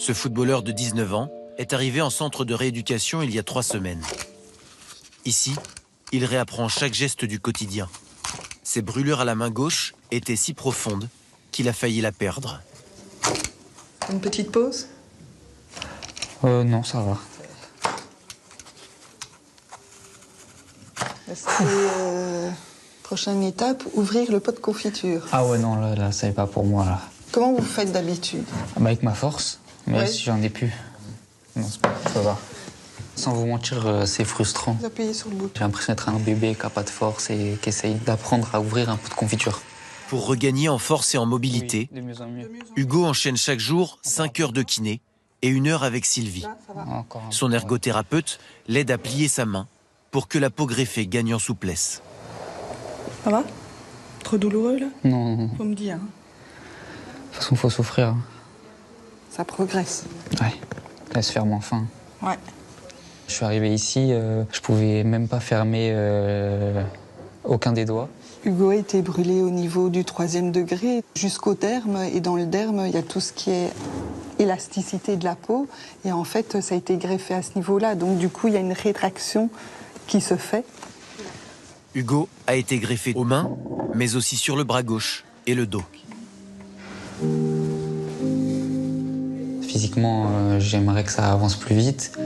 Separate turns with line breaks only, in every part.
Ce footballeur de 19 ans est arrivé en centre de rééducation il y a 3 semaines. Ici, il réapprend chaque geste du quotidien. Ses brûlures à la main gauche étaient si profondes qu'il a failli la perdre.
Une petite pause?
Non, ça va.
Prochaine étape, ouvrir le pot de confiture.
Ah ouais, non, là c'est pas pour moi, là.
Comment vous faites d'habitude?
Avec ma force, mais
Ouais.
si j'en ai plus, non, ça va. Sans vous mentir, c'est frustrant.
Vous appuyez sur le bouton.
J'ai l'impression d'être un bébé qui n'a pas de force et qui essaye d'apprendre à ouvrir un pot de confiture.
Pour regagner en force et en mobilité,
Oui, de mieux en mieux.
Hugo enchaîne chaque jour 5 heures de kiné et 1 heure avec Sylvie.
Là, ça va.
Encore un
Son
peu,
ergothérapeute l'aide à plier sa main pour que la peau greffée gagne en souplesse.
Ça va? Trop douloureux, là?
ouais. Non,
Faut me dire.
de toute façon, faut souffrir. Hein.
Ça progresse.
Ouais, laisse faire moins faim.
Ouais.
Je suis arrivé ici, je pouvais même pas fermer aucun des doigts.
Hugo a été brûlé au niveau du 3e degré jusqu'au derme. Et dans le derme, il y a tout ce qui est élasticité de la peau. Et en fait, ça a été greffé à ce niveau-là. Donc du coup, il y a une rétraction qui se fait.
Hugo a été greffé aux mains, mais aussi sur le bras gauche et le dos.
Physiquement, j'aimerais que ça avance plus vite.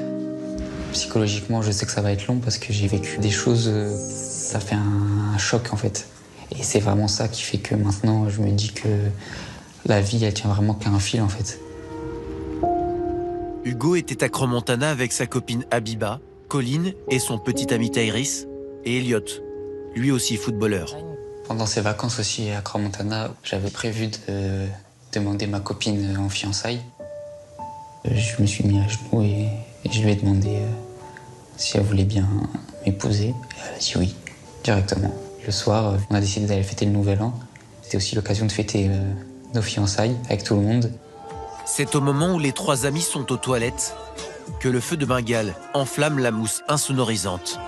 Psychologiquement, je sais que ça va être long parce que j'ai vécu des choses, ça fait un choc en fait. Et c'est vraiment ça qui fait que maintenant, je me dis que la vie, elle tient vraiment qu'à un fil en fait.
Hugo était à Cromontana avec sa copine Habiba, Colline et son petit ami Tyrese, et Elliot, lui aussi footballeur.
Pendant ces vacances aussi à Cromontana, j'avais prévu de demander ma copine en fiançailles. Je me suis mis à genoux et je lui ai demandé si elle voulait bien m'épouser. Elle a dit oui, directement. Le soir, on a décidé d'aller fêter le Nouvel An. C'était aussi l'occasion de fêter nos fiançailles avec tout le monde.
C'est au moment où les 3 amis sont aux toilettes que le feu de Bengale enflamme la mousse insonorisante.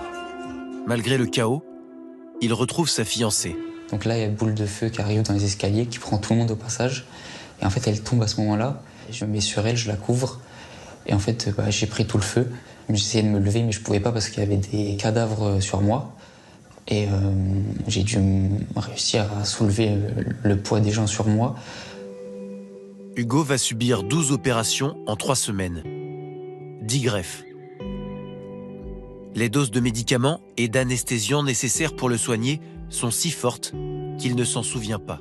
Malgré le chaos, il retrouve sa fiancée.
Donc là, il y a une boule de feu qui arrive dans les escaliers, qui prend tout le monde au passage. Et en fait, elle tombe à ce moment-là. Je me mets sur elle, je la couvre. Et en fait, j'ai pris tout le feu. J'essayais de me lever, mais je pouvais pas parce qu'il y avait des cadavres sur moi. Et j'ai dû réussir à soulever le poids des gens sur moi.
Hugo va subir 12 opérations en 3 semaines. 10 greffes. Les doses de médicaments et d'anesthésiants nécessaires pour le soigner sont si fortes qu'il ne s'en souvient pas.